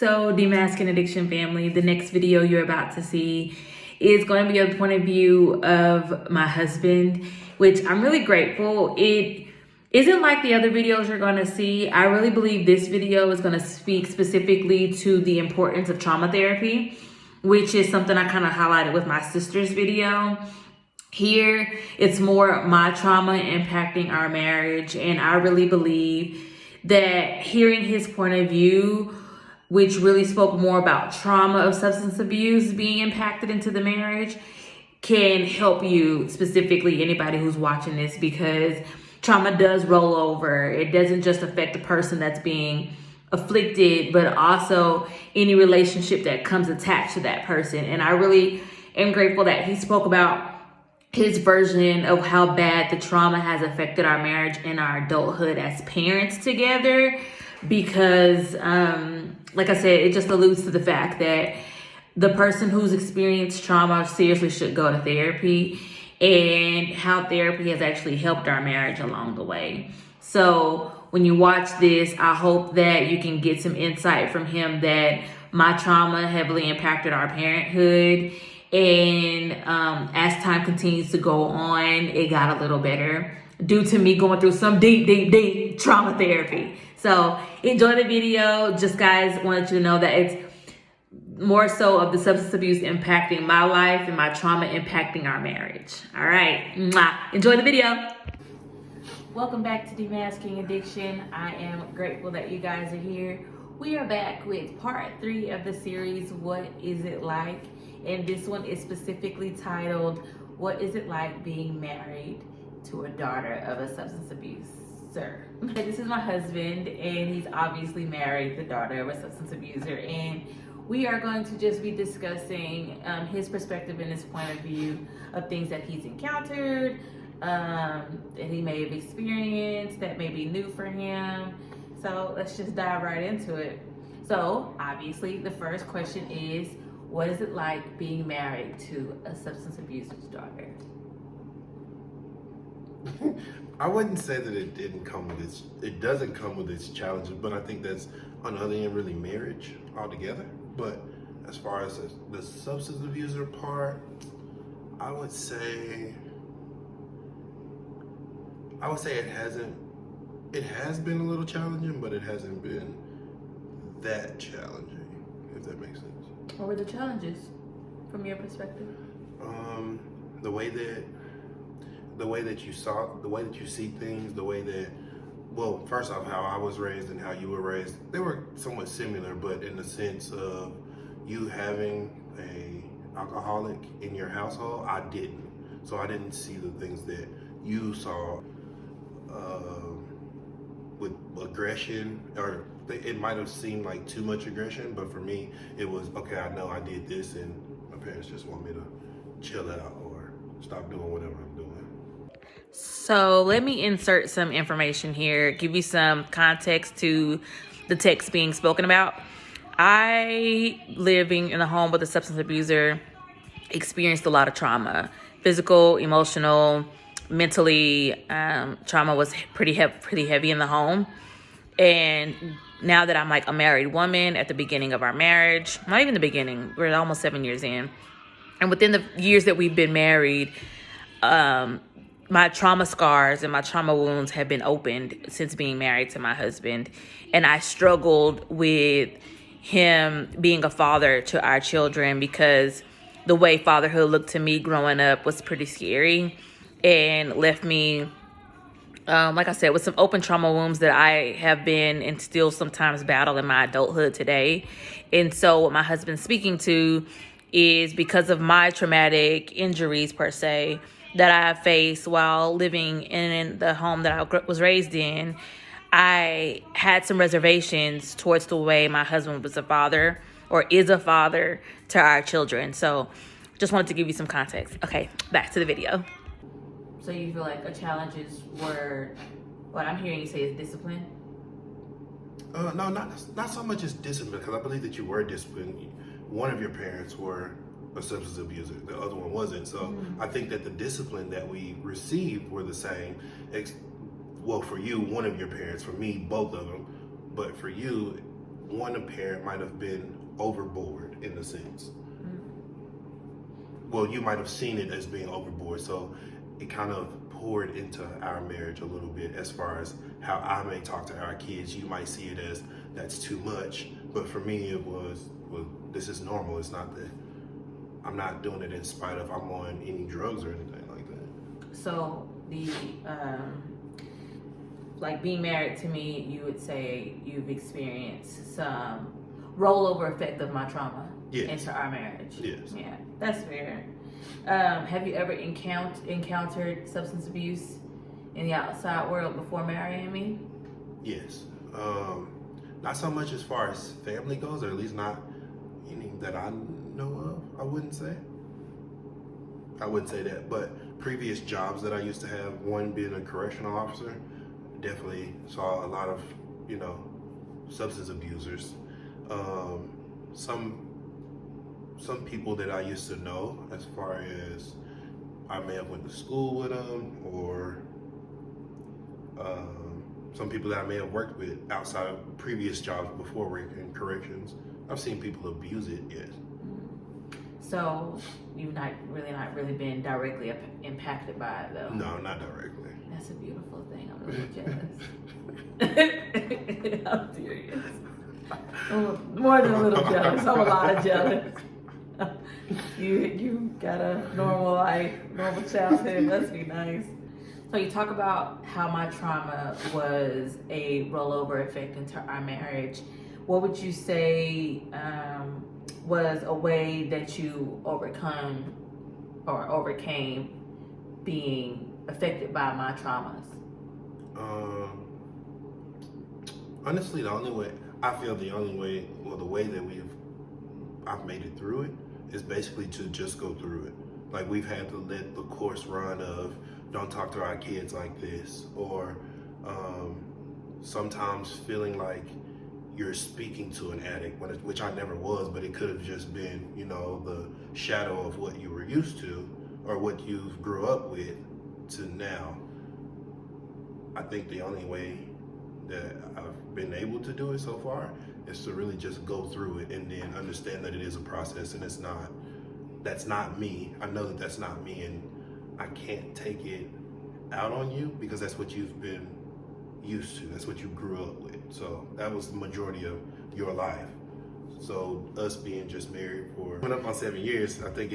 So, Demasking Addiction family, the next video you're about to see is going to be a point of view of my husband, which I'm really grateful. It isn't like the other videos you're going to see. I really believe this video is going to speak specifically to the importance of trauma therapy, which is something I kind of highlighted with my sister's video. Here, it's more my trauma impacting our marriage, and I really believe that hearing his point of view, which really spoke more about trauma of substance abuse being impacted into the marriage, can help you, specifically anybody who's watching this, because trauma does roll over. It doesn't just affect the person that's being afflicted, but also any relationship that comes attached to that person. And I really am grateful that he spoke about his version of how bad the trauma has affected our marriage and our adulthood as parents together, because like I said, it just alludes to the fact that the person who's experienced trauma seriously should go to therapy, and how therapy has actually helped our marriage along the way. So when you watch this, I hope that you can get some insight from him that my trauma heavily impacted our parenthood. And as time continues to go on, it got a little better due to me going through some deep trauma therapy. So enjoy the video. Just guys, wanted you to know that it's more so of the substance abuse impacting my life and my trauma impacting our marriage. All right. Mwah. Enjoy the video. Welcome back to Demasking Addiction. I am grateful that you guys are here. We are back with part 3 of the series, What Is It Like? And this one is specifically titled, What Is It Like Being Married to a Daughter of a Substance Abuser? This is my husband, and he's obviously married the daughter of a substance abuser. And we are going to just be discussing his perspective and his point of view of things that he's encountered, that he may have experienced, that may be new for him. So let's just dive right into it. So obviously the first question is, what is it like being married to a substance abuser's daughter? I wouldn't say that it doesn't come with its challenges, but I think that's on the other end really marriage altogether. But as far as the substance abuser part, I would say it has been a little challenging, but it hasn't been that challenging, if that makes sense. What were the challenges from your perspective? The way that you see things, well, first off, how I was raised and how you were raised, they were somewhat similar, but in the sense of you having a alcoholic in your household, I didn't. So I didn't see the things that you saw with aggression, or it might have seemed like too much aggression, but for me, it was, okay, I know I did this, and my parents just want me to chill out or stop doing whatever I'm doing. So let me insert some information here, give you some context to the text being spoken about. I, living in a home with a substance abuser, experienced a lot of trauma, physical, emotional, mentally. Trauma was pretty heavy in the home. And now that I'm like a married woman at the beginning of our marriage, not even the beginning, we're almost 7 years in. And within the years that we've been married, my trauma scars and my trauma wounds have been opened since being married to my husband. And I struggled with him being a father to our children, because the way fatherhood looked to me growing up was pretty scary, and left me, like I said, with some open trauma wounds that I have been and still sometimes battle in my adulthood today. And so what my husband's speaking to is, because of my traumatic injuries per se that I have faced while living in the home that I was raised in, I had some reservations towards the way my husband was a father, or is a father, to our children. So just wanted to give you some context. Okay, back to the video. So you feel like a challenges were, what I'm hearing you say is discipline? No, not so much as discipline, because I believe that you were disciplined. One of your parents were a substance abuser, the other one wasn't. So I think that the discipline that we received were the same. Well, for you, one of your parents; for me, both of them. But for you, one parent might have been overboard in a sense. Well, you might have seen it as being overboard, so it kind of poured into our marriage a little bit. As far as how I may talk to our kids, you might see it as that's too much, but for me it was, well, this is normal. It's not that I'm not doing it in spite of I'm on any drugs or anything like that. So the like being married to me, you would say you've experienced some rollover effect of my trauma into our marriage. Yes. Yeah, that's fair. Have you ever encountered substance abuse in the outside world before marrying me? Yes. Not so much as far as family goes, or at least not any that I know of, I wouldn't say that, but previous jobs that I used to have, one being a correctional officer, definitely saw a lot of, substance abusers. Some people that I used to know, as far as I may have went to school with them, or some people that I may have worked with outside of previous jobs before working in corrections. I've seen people abuse it, yes. So you've not really been directly impacted by it, though? No, not directly. That's a beautiful thing. I'm a little jealous. I'm serious. I'm more than a little jealous. I'm a lot of jealous. You got a normal life, normal childhood. Must be nice. So you talk about how my trauma was a rollover effect into our marriage. What would you say was a way that you overcame being affected by my traumas? Honestly, the only way that I've made it through it is basically to just go through it. Like, we've had to let the course run of don't talk to our kids like this, or sometimes feeling like you're speaking to an addict, which I never was, but it could have just been, the shadow of what you were used to or what you grew up with to now. I think the only way that I've been able to do it so far is to really just go through it and then understand that it is a process and that's not me. I know that that's not me, and I can't take it out on you because that's what you've been used to. That's what you grew up with. So that was the majority of your life. So us being just married for coming up on 7 years, I think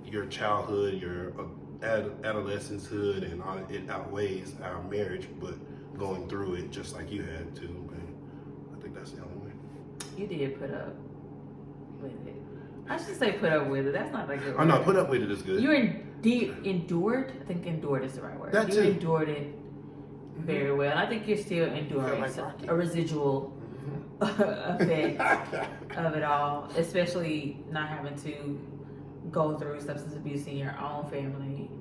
your childhood, your adolescencehood, and all, it outweighs our marriage, but going through it just like you had to, and I think that's the only way. You did put up with it. I should say put up with it. That's not a good word. Oh no, put up with it is good. You endured? I think endured is the right word. That you too. Endured it very well. I think you're still enduring a residual effect of it all, especially not having to go through substance abuse in your own family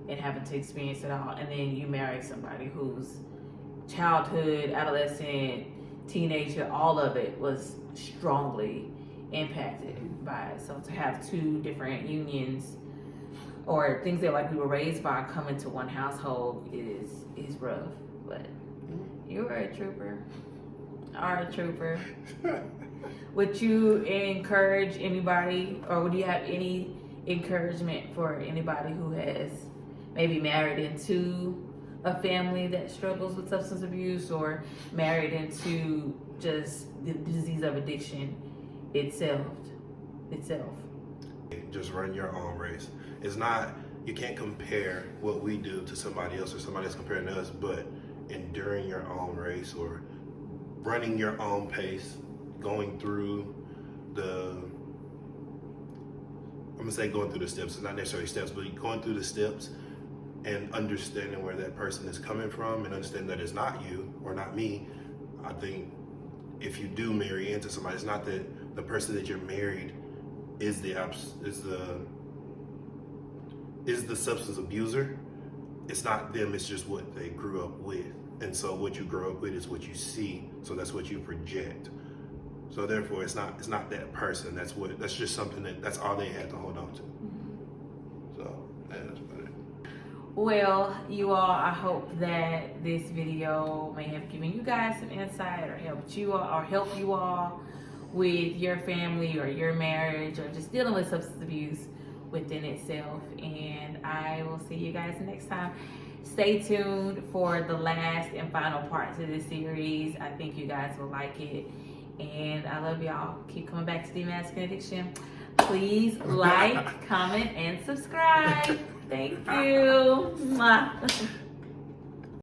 and having to experience it all. And then you marry somebody whose childhood, adolescent, teenager, all of it was strongly impacted by it. So to have two different unions or things that like we were raised by come into one household is rough. But you are a trooper. Are a trooper. Would you encourage anybody, or would you have any encouragement for anybody who has maybe married into a family that struggles with substance abuse, or married into just the disease of addiction itself? Just run your own race. It's not, you can't compare what we do to somebody else or somebody else comparing to us, but enduring your own race or running your own pace, going through going through the steps. It's not necessarily steps, but going through the steps and understanding where that person is coming from and understanding that it's not you or not me. I think if you do marry into somebody, it's not that the person that you're married is the substance abuser. It's not them, it's just what they grew up with. And so what you grow up with is what you see, so that's what you project. So therefore it's not that person, that's just something that's all they had to hold on to. So that's about it. Well, you all, I hope that this video may have given you guys some insight or help you all with your family or your marriage or just dealing with substance abuse within itself. And I will see you guys next time. Stay tuned for the last and final parts of this series. I think you guys will like it. And I love y'all. Keep coming back to Demasculine Addiction. Please like, comment, and subscribe. Thank you. Mwah.